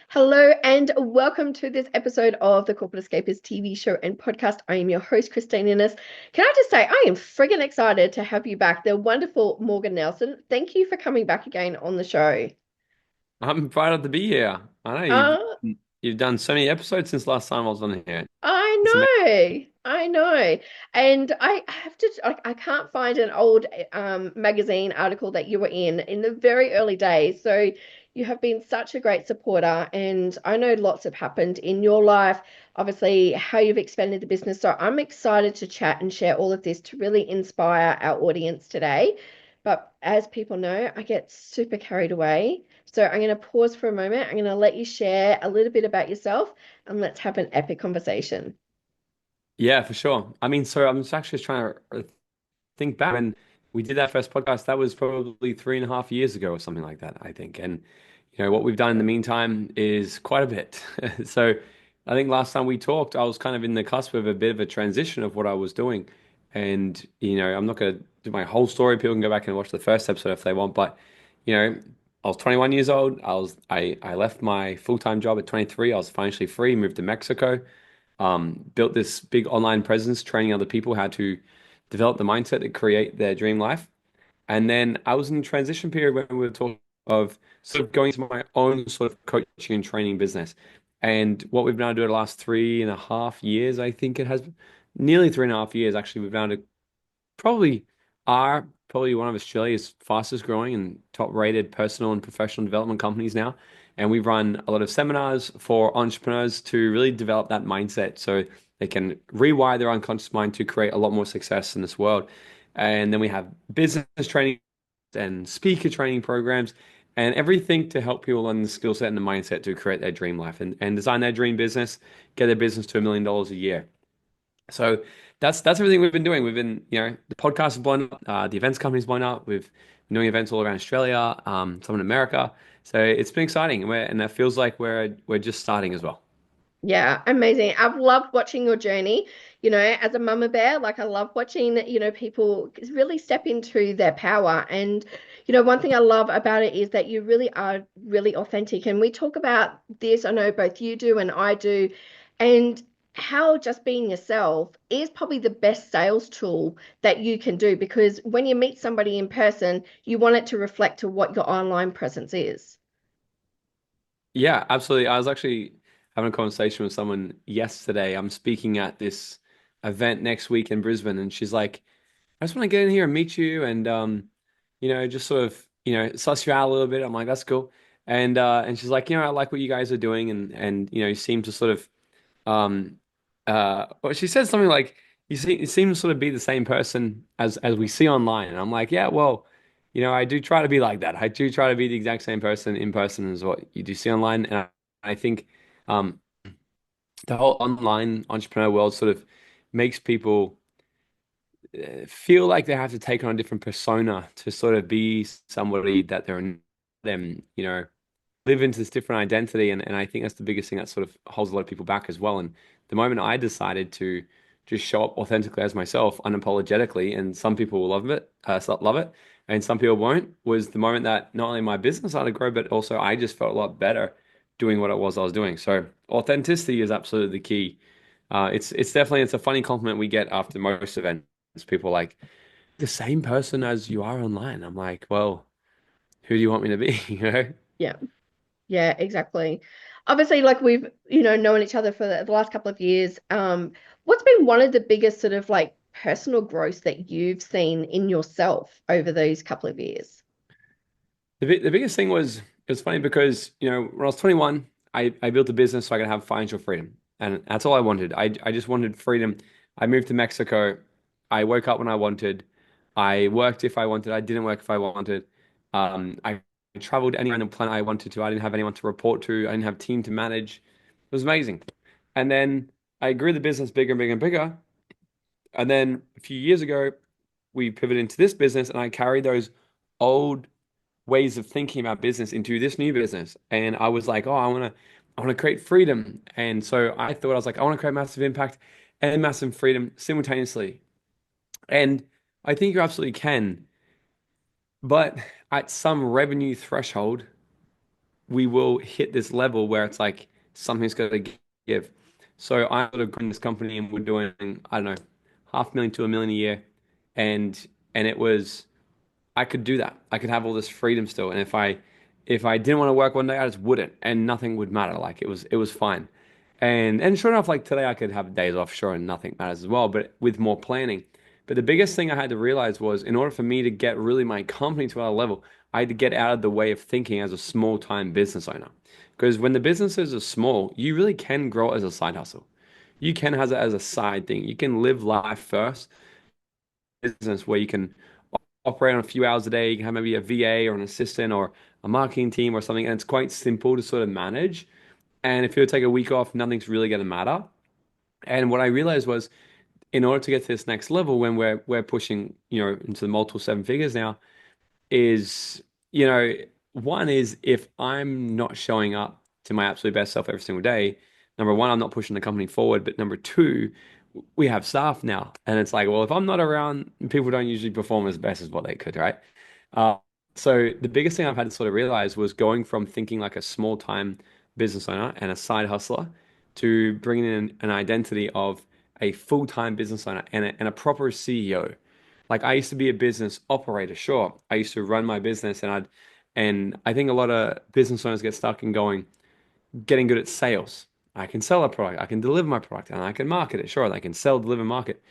Hello and welcome to this episode of the Corporate Escapists TV show and podcast. I am your host, Christine Innes. Can I just say, I am friggin' excited to have you back, the wonderful Morgan Nelson. Thank you for coming back again on the show. I'm proud to be here. I know Uh, you've done so many episodes since last time I was on here. It's amazing. I know. And I have to, I can't find an old magazine article that you were in the very early days. So you have been such a great supporter, and I know lots have happened in your life, obviously, how you've expanded the business. So I'm excited to chat and share all of this to really inspire our audience today. But as people know, I get super carried away. So I'm going to pause for a moment. I'm going to let you share a little bit about yourself and let's have an epic conversation. Yeah, for sure. So I'm just actually trying to think back when we did that first podcast. That was probably 3.5 years ago or something like that, I think. And what we've done in the meantime is quite a bit. So I think last time we talked, I was kind of in the cusp of a bit of a transition of what I was doing. And I'm not going to do my whole story. People can go back and watch the first episode if they want. But you know, I was 21 years old. I left my full-time job at 23. I was financially free, moved to Mexico, built this big online presence, training other people how to develop the mindset to create their dream life. And then I was in a transition period when we were talking of sort of going into my own sort of coaching and training business. And what we've now done the last 3.5 years, I think it has nearly 3.5 years, actually, we've now probably probably one of Australia's fastest growing and top rated personal and professional development companies now. And we run a lot of seminars for entrepreneurs to really develop that mindset so they can rewire their unconscious mind to create a lot more success in this world. And then we have business training and speaker training programs and everything to help people learn the skill set and the mindset to create their dream life and design their dream business, get their business to $1 million a year. So that's everything we've been doing. We've been, the podcast has blown up, the events company's blown up. We've been doing events all around Australia, some in America. So it's been exciting, and it feels like we're just starting as well. Yeah, amazing. I've loved watching your journey. As a mama bear, like I love watching, people really step into their power. And, one thing I love about it is that you really are really authentic. And we talk about this, I know both you do and I do, and how just being yourself is probably the best sales tool that you can do because when you meet somebody in person, you want it to reflect to what your online presence is. Yeah, absolutely. I was actually having a conversation with someone yesterday. I'm speaking at this event next week in Brisbane, and she's like, I just want to get in here and meet you and just sort of, suss you out a little bit. I'm like, that's cool. And she's like, I like what you guys are doing and you seem to sort of um well, she said something like you seem to sort of be the same person as we see online. And I'm like, yeah, well, I do try to be like that. I do try to be the exact same person in person as what you do see online. And I think um the whole online entrepreneur world sort of makes people feel like they have to take on a different persona to sort of be somebody that they're them, live into this different identity. And I think that's the biggest thing that sort of holds a lot of people back as well. And the moment I decided to just show up authentically as myself, unapologetically, and some people will love it, and some people won't, was the moment that not only my business started to grow, but also I just felt a lot better doing what it was I was doing. So authenticity is absolutely the key. It's definitely it's a funny compliment we get after most events. People are like the same person as you are online. I'm like, well, who do you want me to be? You know? Yeah. Yeah, exactly. Obviously, like we've, known each other for the last couple of years. What's been one of the biggest sort of like personal growth that you've seen in yourself over those couple of years? The biggest thing was it was funny because when I was 21, I built a business so I could have financial freedom, and that's all I wanted. I just wanted freedom. I moved to Mexico. I woke up when I wanted. I worked if I wanted. I didn't work if I wanted. I traveled anywhere on the planet I wanted to. I didn't have anyone to report to. I didn't have a team to manage. It was amazing. And then I grew the business bigger and bigger and bigger. And then a few years ago, we pivoted into this business, and I carried those old ways of thinking about business into this new business. And I was like, oh, I want to create freedom. And so I was like, I want to create massive impact and massive freedom simultaneously. And I think you absolutely can, but at some revenue threshold, we will hit this level where it's like something's going to give. So I sort of growing this company and we're doing, I don't know, 500,000 to 1 million a year. And it was I could do that. I could have all this freedom still. And if I didn't want to work one day, I just wouldn't and nothing would matter. Like it was fine. And sure enough, like today I could have days off, sure, and nothing matters as well, but with more planning. But the biggest thing I had to realize was in order for me to get really my company to another level, I had to get out of the way of thinking as a small time business owner. Because when the businesses are small, you really can grow as a side hustle. You can have it as a side thing. You can live life first, business where you can operate on a few hours a day. You can have maybe a VA or an assistant or a marketing team or something, and it's quite simple to sort of manage. And if you take a week off, nothing's really going to matter. And what I realized was, in order to get to this next level, when we're pushing, into the multiple seven figures now, is, one is if I'm not showing up to my absolute best self every single day, number one, I'm not pushing the company forward. But number two, we have staff now. And it's like, well, if I'm not around, people don't usually perform as best as what they could, right? Uh, so the biggest thing I've had to sort of realize was going from thinking like a small time business owner and a side hustler to bringing in an identity of a full-time business owner and a proper CEO. Like I used to be a business operator, sure. I used to run my business and I think a lot of business owners get stuck in getting good at sales. I can sell a product, I can deliver my product, and I can market it. Sure, I can sell, deliver, market.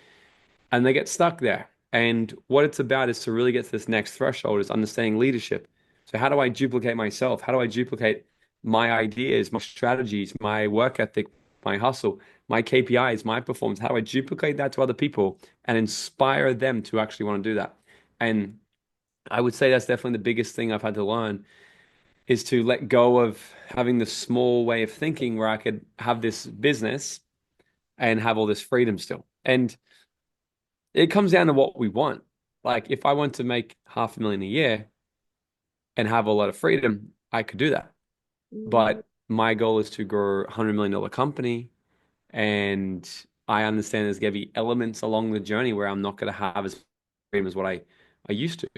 And they get stuck there. And what it's about is to really get to this next threshold is understanding leadership. So how do I duplicate myself? How do I duplicate my ideas, my strategies, my work ethic, my hustle, my KPIs, my performance? How do I duplicate that to other people and inspire them to actually want to do that? And I would say that's definitely the biggest thing I've had to learn is to let go of having this small way of thinking where I could have this business and have all this freedom still. And it comes down to what we want. Like if I want to make 500,000 a year and have a lot of freedom, I could do that. Mm, But my goal is to grow $100 million company. And I understand there's going to be elements along the journey where I'm not going to have as freedom as what I used to.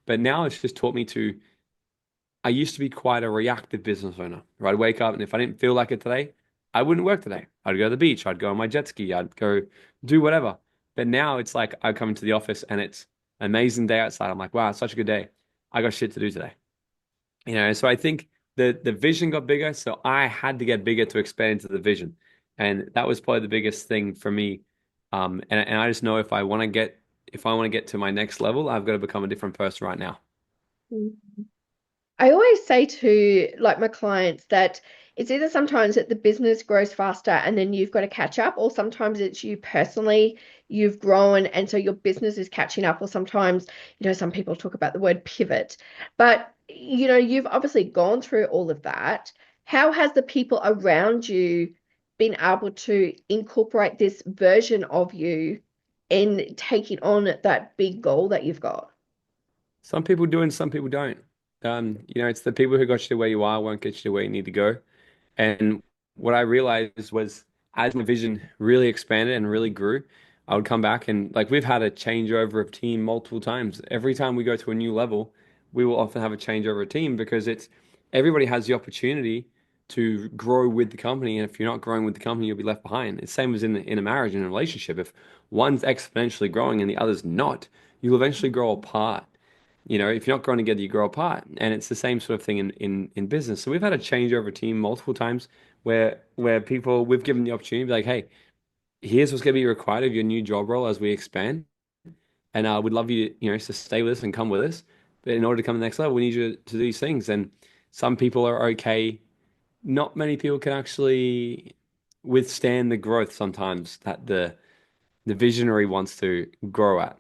But now it's just taught me I used to be quite a reactive business owner, right? I'd wake up and if I didn't feel like it today, I wouldn't work today. I'd go to the beach, I'd go on my jet ski, I'd go do whatever. But now it's like I come into the office and it's an amazing day outside. I'm like, wow, it's such a good day. I got shit to do today. So I think the vision got bigger, so I had to get bigger to expand into the vision. And that was probably the biggest thing for me. And I just know if I want to get to my next level, I've got to become a different person right now. mm. I always say to like my clients that it's either sometimes that the business grows faster and then you've got to catch up, or sometimes it's you personally, you've grown and so your business is catching up, or sometimes, some people talk about the word pivot. But, you've obviously gone through all of that. How has the people around you been able to incorporate this version of you in taking on that big goal that you've got? Some people do and some people don't. It's the people who got you to where you are won't get you to where you need to go. And what I realized was as my vision really expanded and really grew, I would come back and like we've had a changeover of team multiple times. Every time we go to a new level, we will often have a changeover of team because it's everybody has the opportunity to grow with the company. And if you're not growing with the company, you'll be left behind. It's same as in a marriage and a relationship. If one's exponentially growing and the other's not, you'll eventually grow apart. If you're not growing together, you grow apart. And it's the same sort of thing in business. So we've had a changeover team multiple times where people we've given the opportunity to be like, hey, here's what's going to be required of your new job role as we expand. And we'd love you to stay with us and come with us. But in order to come to the next level, we need you to do these things. And some people are okay. Not many people can actually withstand the growth sometimes that the visionary wants to grow at.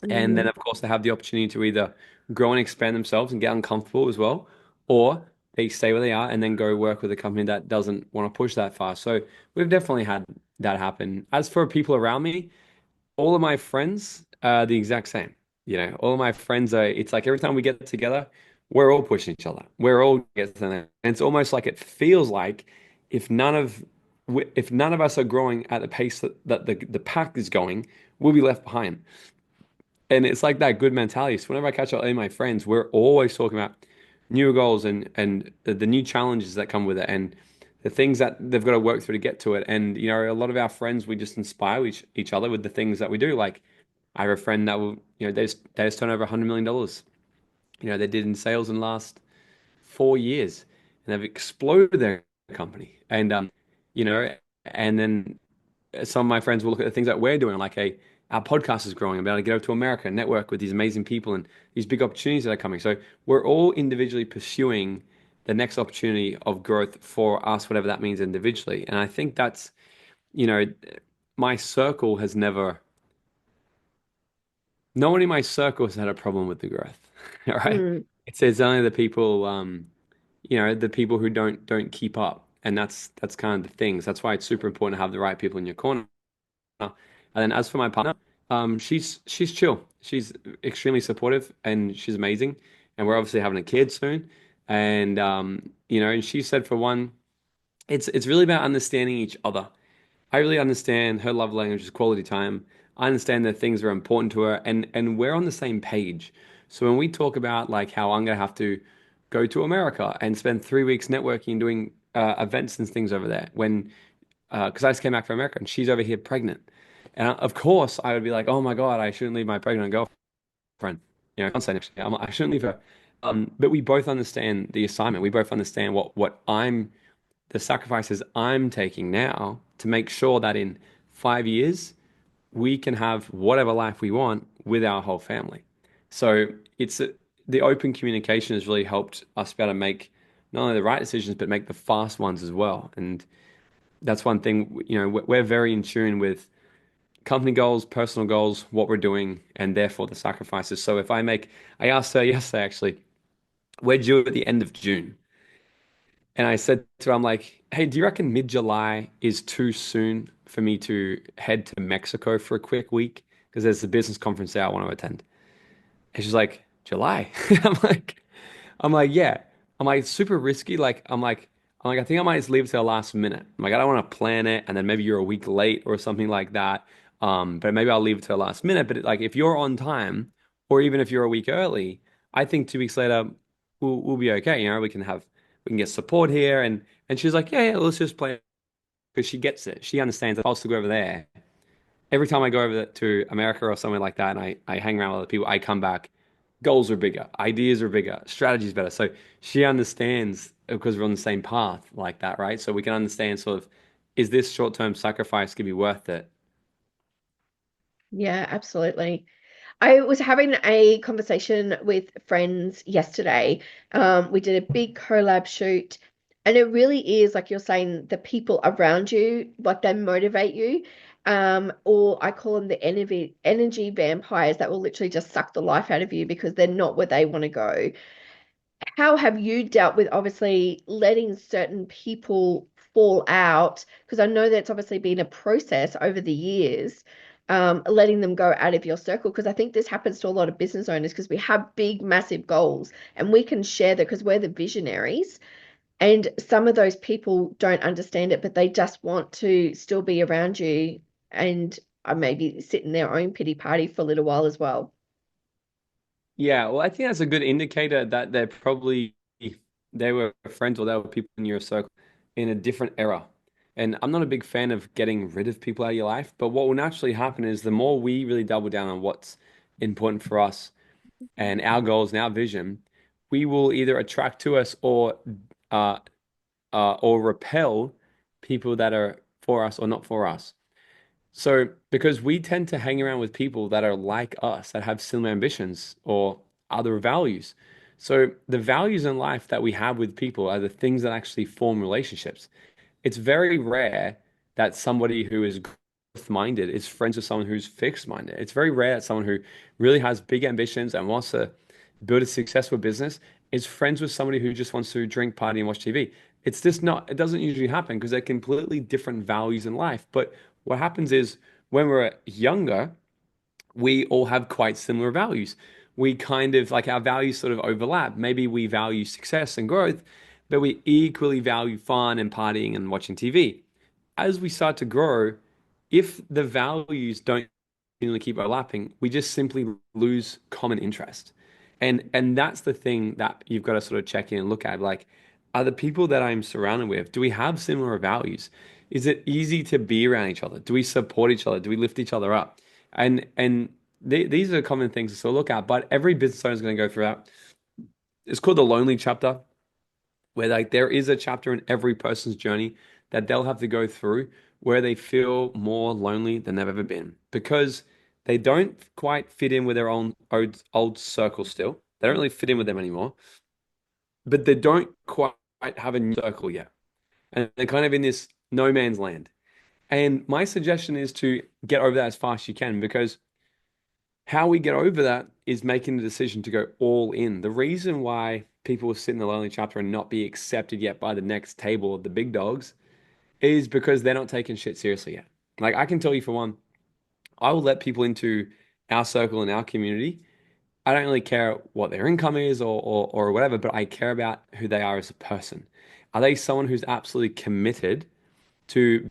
And then, Mm. of course, they have the opportunity to either grow and expand themselves and get uncomfortable as well, or they stay where they are and then go work with a company that doesn't want to push that far. So we've definitely had that happen. As for people around me, all of my friends are the exact same. All of my friends it's like every time we get together, we're all pushing each other. We're all getting there. And it's almost like it feels like if none of if none of us are growing at the pace that the pack is going, we'll be left behind. And it's like that good mentality. So whenever I catch up with my friends, we're always talking about newer goals and the new challenges that come with it and the things that they've got to work through to get to it. And you know, a lot of our friends, we just inspire each other with the things that we do. Like I have a friend that will, you know, they just turned over $100 million. You know, they did in sales in the last 4 years, and they've exploded their company. And you know, and then some of my friends will look at the things that we're doing, like our podcast is growing, I'm able to get over to America and network with these amazing people and these big opportunities that are coming. So we're all individually pursuing the next opportunity of growth for us, whatever that means individually. And I think that's, you know, my circle has never, no one in my circle has had a problem with the growth. All right. Mm, It's only the people, you know, the people who don't keep up. And that's kind of the things. That's why it's super important to have the right people in your corner. And then as for my partner, she's chill. She's extremely supportive and she's amazing. And we're obviously having a kid soon. And you know, and she said for one, it's really about understanding each other. I really understand her love language is quality time. I understand that things are important to her and we're on the same page. So when we talk about like how I'm gonna have to go to America and spend 3 weeks networking, doing events and things over there, when because I just came back from America and she's over here pregnant. And of course, I would be like, oh my God, I shouldn't leave my pregnant girlfriend. You know, fiance next year. I shouldn't leave her. But we both understand the assignment. We both understand the sacrifices I'm taking now to make sure that in 5 years, we can have whatever life we want with our whole family. So the open communication has really helped us better make not only the right decisions, but make the fast ones as well. And that's one thing, you know, we're very in tune with company goals, personal goals, what we're doing, and therefore the sacrifices. So I asked her yesterday actually, we're due at the end of June. And I said to her, I'm like, hey, do you reckon mid-July is too soon for me to head to Mexico for a quick week? Because there's a business conference there I want to attend. And she's like, July? I'm like, yeah. I'm like, it's super risky. I think I might just leave it to the last minute. I'm like, I don't want to plan it, and then maybe you're a week late or something like that. But maybe I'll leave it to the last minute. But like, if you're on time, or even if you're a week early, I think 2 weeks later we'll be okay. You know, we can get support here. And she's like, yeah, let's just play because she gets it. She understands that I'll still go over there. Every time I go over to America or somewhere like that, and I hang around with other people, I come back goals are bigger, ideas are bigger, strategies better. So she understands because we're on the same path like that, right? So we can understand sort of, is this short-term sacrifice gonna be worth it? yeah, absolutely. I was having a conversation with friends yesterday. We did a big collab shoot, and it really is like you're saying, the people around you, like they motivate you. Or I call them the energy vampires that will literally just suck the life out of you because they're not where they want to go. How have you dealt with obviously letting certain people fall out? Because I know that's obviously been a process over the years, letting them go out of your circle. Because I think this happens to a lot of business owners because we have big, massive goals and we can share that because we're the visionaries. And some of those people don't understand it, but they just want to still be around you and maybe sit in their own pity party for a little while as well. Yeah, well, I think that's a good indicator that they were friends or they were people in your circle in a different era. And I'm not a big fan of getting rid of people out of your life, but what will naturally happen is the more we really double down on what's important for us and our goals and our vision, we will either attract to us uh, or repel people that are for us or not for us. So, because we tend to hang around with people that are like us, that have similar ambitions or other values. So, the values in life that we have with people are the things that actually form relationships. It's very rare that somebody who is growth minded is friends with someone who's fixed minded. It's very rare that someone who really has big ambitions and wants to build a successful business is friends with somebody who just wants to drink, party, and watch TV. It's just not, it doesn't usually happen because they're completely different values in life. But what happens is when we're younger, we all have quite similar values. We kind of like our values sort of overlap. Maybe we value success and growth, but we equally value fun and partying and watching TV. As we start to grow, if the values don't continually keep overlapping, we just simply lose common interest. And that's the thing that you've got to sort of check in and look at. Like, are the people that I'm surrounded with, do we have similar values? Is it easy to be around each other? Do we support each other? Do we lift each other up? And these are common things to sort of look at. But every business owner is going to go through that. It's called the lonely chapter, where like there is a chapter in every person's journey that they'll have to go through where they feel more lonely than they've ever been because they don't quite fit in with their old circle still. They don't really fit in with them anymore, but they don't quite have a new circle yet. And they're kind of in this no man's land. And my suggestion is to get over that as fast as you can because how we get over that is making the decision to go all in. The reason why people will sit in the lonely chapter and not be accepted yet by the next table of the big dogs is because they're not taking shit seriously yet. Like I can tell you for one, I will let people into our circle and our community. I don't really care what their income is or whatever, but I care about who they are as a person. Are they someone who's absolutely committed to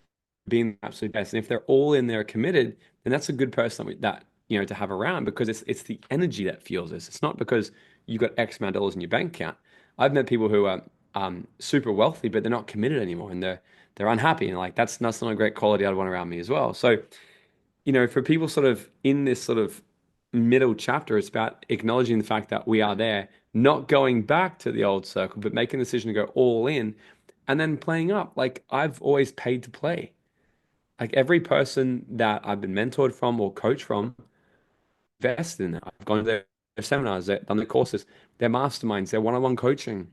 being the absolute best? And if they're all in there committed, then that's a good person that to have around because it's the energy that fuels this. It's not because you've got X amount of dollars in your bank account. I've met people who are super wealthy, but they're not committed anymore, and they're unhappy, and like that's not a great quality I'd want around me as well. So for people sort of in this sort of middle chapter, it's about acknowledging the fact that we are there, not going back to the old circle, but making the decision to go all in and then playing up. Like I've always paid to play. Like every person that I've been mentored from or coached from, invested in it. I've gone to their seminars, done their courses, their masterminds, their one-on-one coaching.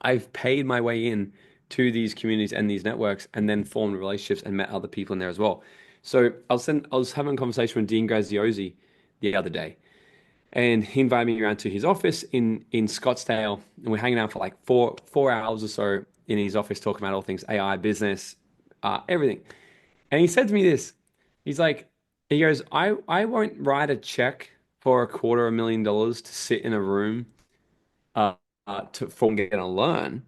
I've paid my way in to these communities and these networks and then formed relationships and met other people in there as well. So I was having a conversation with Dean Graziosi the other day, and he invited me around to his office in Scottsdale, and we're hanging out for like four hours or so in his office talking about all things AI, business, everything. And he said to me this, he's like, he goes, I won't write a check for $250,000 to sit in a room uh, for what I'm gonna learn.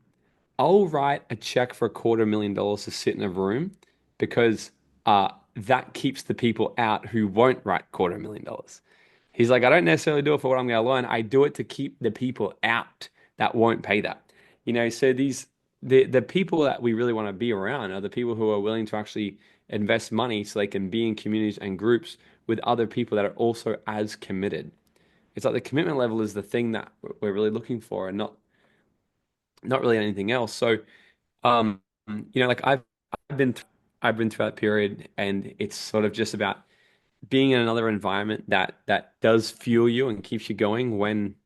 I'll write a check for $250,000 to sit in a room because that keeps the people out who won't write $250,000. He's like, I don't necessarily do it for what I'm going to learn. I do it to keep the people out that won't pay that. So the people that we really want to be around are the people who are willing to actually invest money so they can be in communities and groups with other people that are also as committed. It's like the commitment level is the thing that we're really looking for and not really anything else. So like I've been th I've been through that period, and it's sort of just about being in another environment that does fuel you and keeps you going when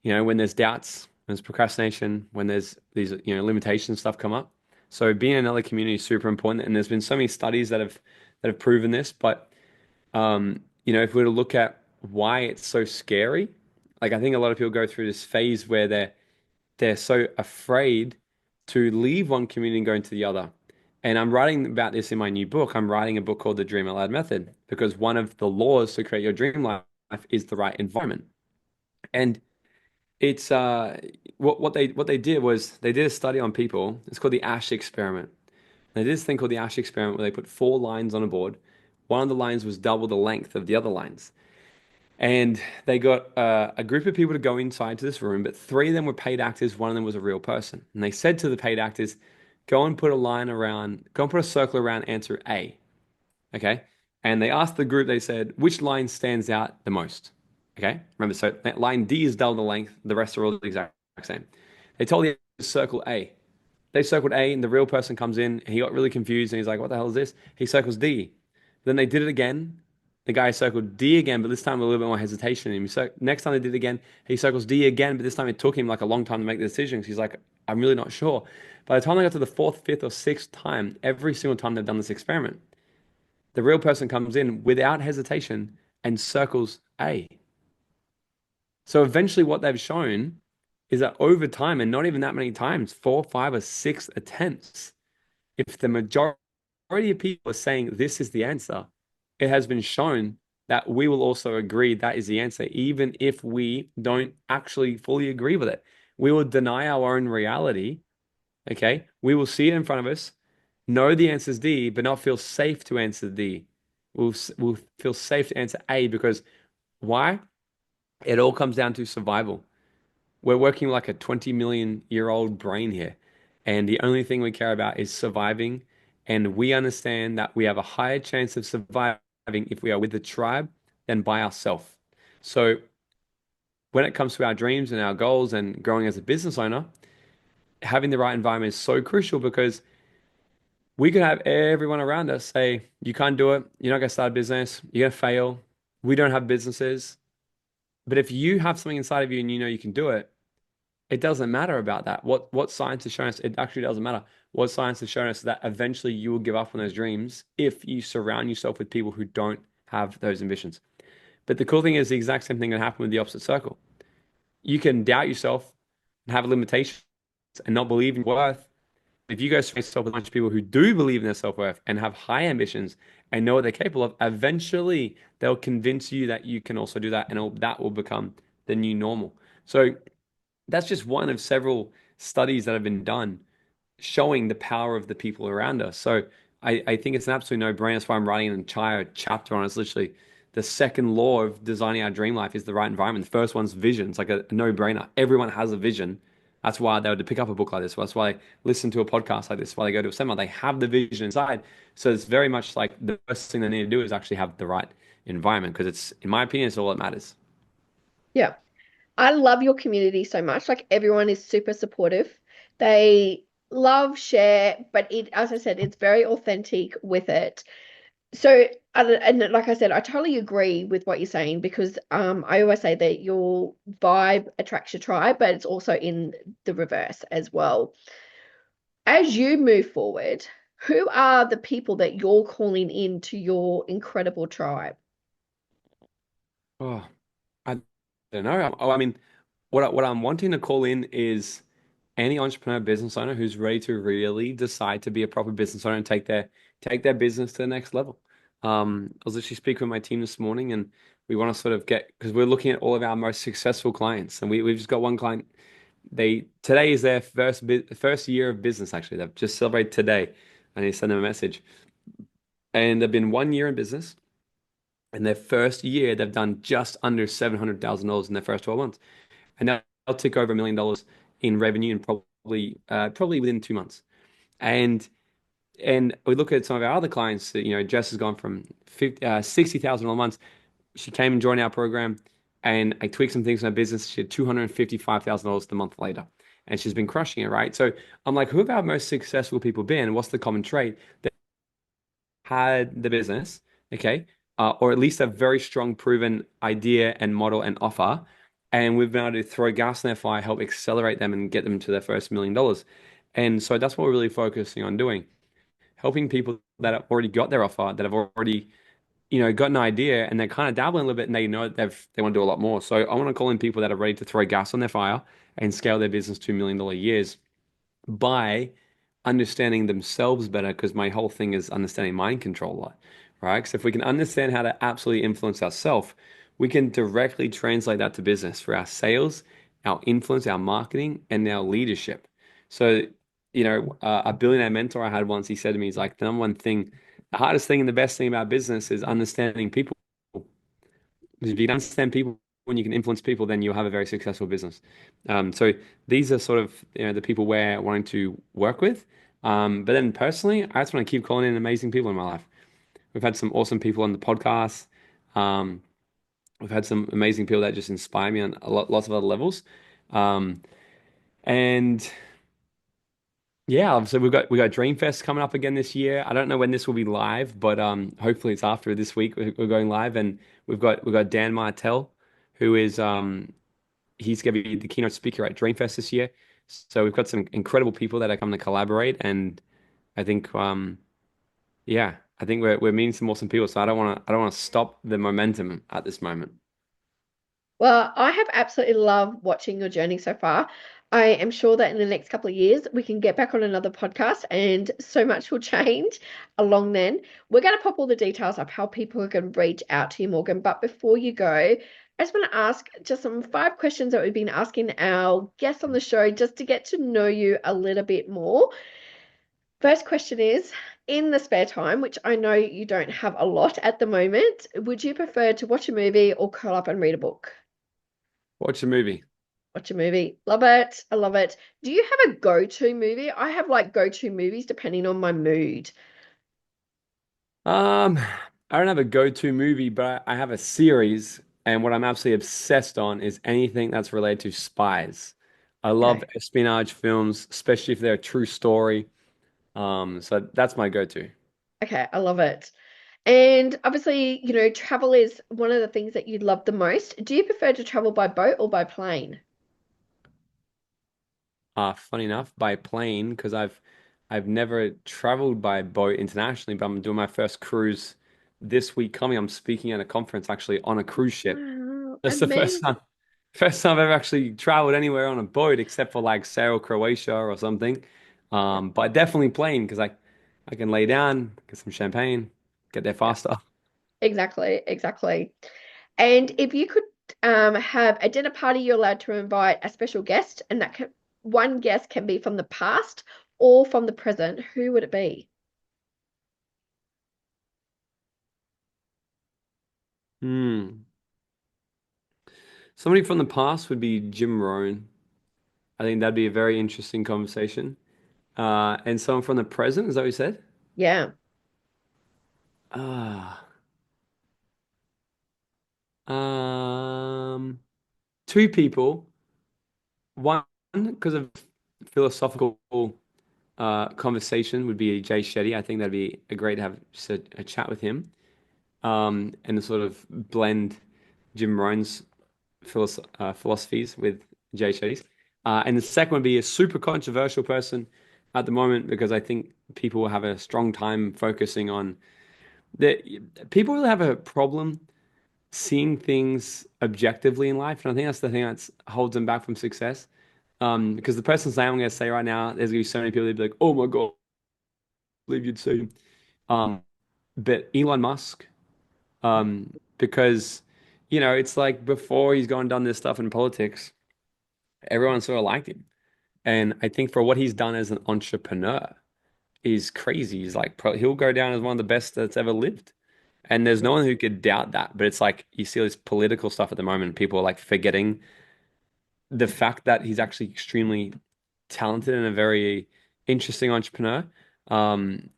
there's doubts, when there's procrastination, when there's these limitations stuff come up. So being in another community is super important, and there's been so many studies that have proven this. But if we were to look at why it's so scary, like I think a lot of people go through this phase where they're so afraid to leave one community and go into the other. And I'm writing about this in my new book. I'm writing a book called The Dream Out Loud Method because one of the laws to create your dream life is the right environment. And it's what they did was they did a study on people. It's called the Ash experiment. They did this thing called the Ash experiment where they put four lines on a board. One of the lines was double the length of the other lines. And they got a group of people to go inside to this room, but three of them were paid actors, one of them was a real person. And they said to the paid actors, go and put a circle around answer A. Okay. And they asked the group, they said, which line stands out the most? Okay. Remember, so that line D is double the length, the rest are all the exact same. They told the to circle A. They circled A, and the real person comes in. He got really confused, and he's like, what the hell is this? He circles D. Then they did it again. The guy circled D again, but this time with a little bit more hesitation in him. Next time they did it again, he circles D again, but this time it took him like a long time to make the decision. 'Cause he's like, I'm really not sure. By the time they got to the fourth, fifth, or sixth time, every single time they've done this experiment, the real person comes in without hesitation and circles A. So eventually, what they've shown is that over time, and not even that many times, four, five, or six attempts, if the majority of people are saying this is the answer, it has been shown that we will also agree that is the answer, even if we don't actually fully agree with it. We will deny our own reality. Okay. We will see it in front of us, know the answer is D, but not feel safe to answer D. We'll feel safe to answer A because why? It all comes down to survival. We're working like a 20 million year old brain here. And the only thing we care about is surviving. And we understand that we have a higher chance of surviving if we are with the tribe than by ourselves. So when it comes to our dreams and our goals and growing as a business owner, having the right environment is so crucial because we could have everyone around us say, you can't do it. You're not going to start a business. You're going to fail. We don't have businesses. But if you have something inside of you and you know you can do it, it doesn't matter about that. What science has shown us, it actually doesn't matter. What science has shown us that eventually you will give up on those dreams if you surround yourself with people who don't have those ambitions. But the cool thing is the exact same thing can happen with the opposite circle. You can doubt yourself and have limitations and not believe in your worth. If you go surround yourself with a bunch of people who do believe in their self-worth and have high ambitions and know what they're capable of, eventually they'll convince you that you can also do that, and that will become the new normal. So that's just one of several studies that have been done showing the power of the people around us. So I think it's an absolute no-brainer. That's why I'm writing an entire chapter on it. It's literally the second law of designing our dream life is the right environment. The first one's vision. It's like a no-brainer. Everyone has a vision. That's why they would pick up a book like this. That's why they listen to a podcast like this. That's why they go to a seminar. They have the vision inside. So it's very much like the first thing they need to do is actually have the right environment because it's, in my opinion, it's all that matters. Yeah. I love your community so much. Like everyone is super supportive. They love, share, but as I said, it's very authentic with it. So, and like I said, I totally agree with what you're saying because I always say that your vibe attracts your tribe, but it's also in the reverse as well. As you move forward, who are the people that you're calling into your incredible tribe? Oh, I don't know. Oh, I mean, what I'm wanting to call in is any entrepreneur business owner who's ready to really decide to be a proper business owner and take their business to the next level. I was actually speaking with my team this morning, and we want to sort of get because we're looking at all of our most successful clients, and we've just got one client. They today is their first year of business. Actually, they've just celebrated today, and I sent them a message, and they've been 1 year in business. In their first year, they've done just under $700,000 in their first 12 months, and they'll tick over $1 million in revenue in probably within 2 months. And we look at some of our other clients. Jess has gone from 60,000 a month. She came and joined our program, and I tweaked some things in her business. She had $255,000 the month later, and she's been crushing it, right? So I'm like, who have our most successful people been? What's the common trait? Had the business, okay, or at least a very strong, proven idea and model and offer, and we've been able to throw gas in their fire, help accelerate them, and get them to their first $1 million. And so that's what we're really focusing on doing, helping people that have already got their offer, that have already, got an idea, and they're kind of dabbling a little bit, and they know that they want to do a lot more. So I want to call in people that are ready to throw gas on their fire and scale their business to $1 million years by understanding themselves better because my whole thing is understanding mind control a lot, right? So if we can understand how to absolutely influence ourselves, we can directly translate that to business for our sales, our influence, our marketing, and our leadership. So, a billionaire mentor I had once, he said to me, he's like, the number one thing, the hardest thing and the best thing about business is understanding people. Because if you can understand people when you can influence people, then you'll have a very successful business. So these are sort of the people we're wanting to work with. But then personally, I just want to keep calling in amazing people in my life. We've had some awesome people on the podcast. Um, we've had some amazing people that just inspire me on lots of other levels. Um, and yeah, so we got Dreamfest coming up again this year. I don't know when this will be live, but hopefully it's after this week we're going live, and we've got Dan Martell, who is he's going to be the keynote speaker at Dreamfest this year. So we've got some incredible people that are coming to collaborate, and I think yeah, I think we're meeting some awesome people. So I don't want to stop the momentum at this moment. Well, I have absolutely loved watching your journey so far. I am sure that in the next couple of years, we can get back on another podcast and so much will change along then. We're going to pop all the details up how people can reach out to you, Morgan. But before you go, I just want to ask just some 5 questions that we've been asking our guests on the show just to get to know you a little bit more. First question is, in the spare time, which I know you don't have a lot at the moment, would you prefer to watch a movie or curl up and read a book? Watch a movie. Watch a movie. Love it. I love it. Do you have a go-to movie? I have like go-to movies depending on my mood. Um, I don't have a go-to movie, but I have a series, and what I'm absolutely obsessed on is anything that's related to spies. I love Okay. espionage films, especially if they're a true story. So that's my go-to. Okay, I love it. And obviously, travel is one of the things that you love the most. Do you prefer to travel by boat or by plane? Funny enough, by plane because I've never traveled by boat internationally, but I'm doing my first cruise this week coming. I'm speaking at a conference actually on a cruise ship. Wow, That's the amazing. first time I've ever actually traveled anywhere on a boat except for like sail Croatia or something. Yeah, But definitely plane because I can lay down, get some champagne, get there yeah, faster. exactly, exactly. And if you could have a dinner party, you're allowed to invite a special guest, and one guest can be from the past or from the present. Who would it be? Hmm. Somebody from the past would be Jim Rohn. I think that'd be a very interesting conversation. And someone from the present, is that what you said? Yeah, Ah, um, two people. One, because of philosophical conversation, would be Jay Shetty. I think that'd be a great to have just a chat with him, and to sort of blend Jim Rohn's philosophies with Jay Shetty's. And the second would be a super controversial person at the moment because I think people will have a strong time focusing on the people really have a problem seeing things objectively in life, and I think that's the thing that holds them back from success. Because the person's name I'm going to say right now, there's going to be so many people that be like, "Oh my God, I believe you'd say him." Um, but Elon Musk, because it's like before he's gone and done this stuff in politics, everyone sort of liked him, and I think for what he's done as an entrepreneur is crazy. He's like, he'll go down as one of the best that's ever lived. And there's no one who could doubt that. But it's like you see all this political stuff at the moment. People are like forgetting the fact that he's actually extremely talented and a very interesting entrepreneur. And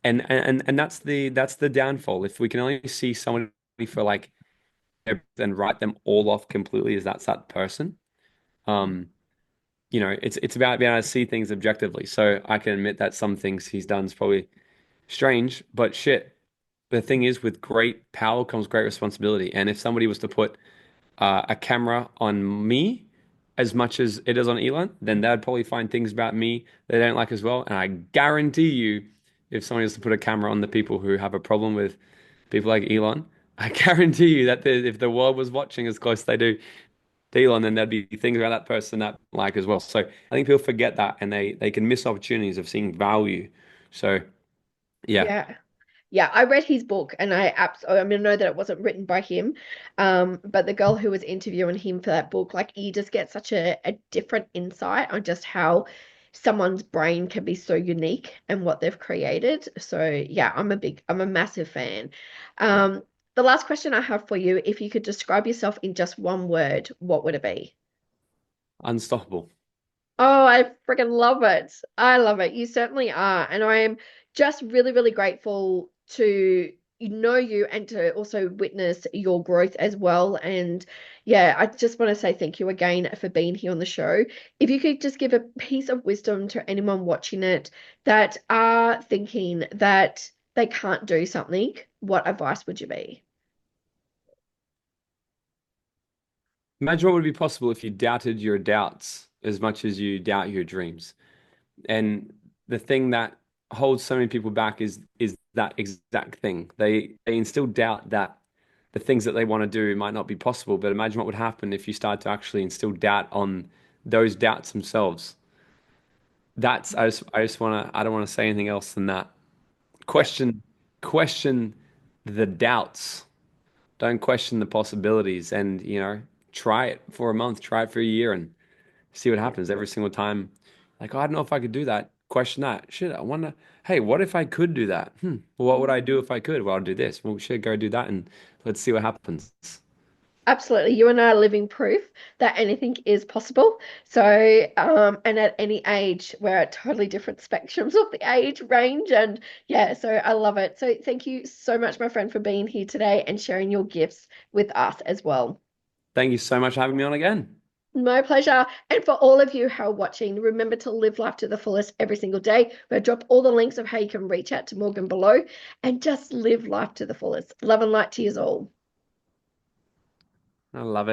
that's the downfall. If we can only see somebody for like and write them all off completely as that's that person. Um, it's about being able to see things objectively. So I can admit that some things he's done is probably strange, but shit. The thing is, with great power comes great responsibility. And if somebody was to put a camera on me as much as it is on Elon, then they'd probably find things about me they don't like as well. And I guarantee you, if somebody was to put a camera on the people who have a problem with people like Elon, I guarantee you that if the world was watching as close as they do to Elon, then there'd be things about that person that like as well. So I think people forget that and they can miss opportunities of seeing value. So yeah. yeah. Yeah, I read his book and I mean, I know that it wasn't written by him, but the girl who was interviewing him for that book, like you just get such a different insight on just how someone's brain can be so unique and what they've created. So yeah, I'm a massive fan. Um, the last question I have for you, if you could describe yourself in just one word, what would it be? Unstoppable. Oh, I freaking love it. I love it. You certainly are. And I am just really, really grateful to know you and to also witness your growth as well. And yeah, I just want to say thank you again for being here on the show. If you could just give a piece of wisdom to anyone watching it that are thinking that they can't do something, what advice would you be? Imagine what would be possible if you doubted your doubts as much as you doubt your dreams. And the thing that holds so many people back is that exact thing. They instill doubt that the things that they want to do might not be possible. But imagine what would happen if you start to actually instill doubt on those doubts themselves. That's I just wanna I don't want to say anything else than that. Yeah, Question the doubts. Don't question the possibilities and try it for a month, try it for a year and see what yeah. happens every single time. Like, oh, I don't know if I could do that. Question that. Shit, I wonder, hey, what if I could do that? Well, what would I do if I could? Well, I'll do this. Well, we should go do that and let's see what happens. Absolutely. You and I are living proof that anything is possible. So, and at any age, we're at totally different spectrums of the age range. And yeah, so I love it. So, thank you so much, my friend, for being here today and sharing your gifts with us as well. Thank you so much for having me on again. My pleasure. And for all of you who are watching, remember to live life to the fullest every single day. We'll drop all the links of how you can reach out to Morgan below and just live life to the fullest. Love and light to you all. I love it.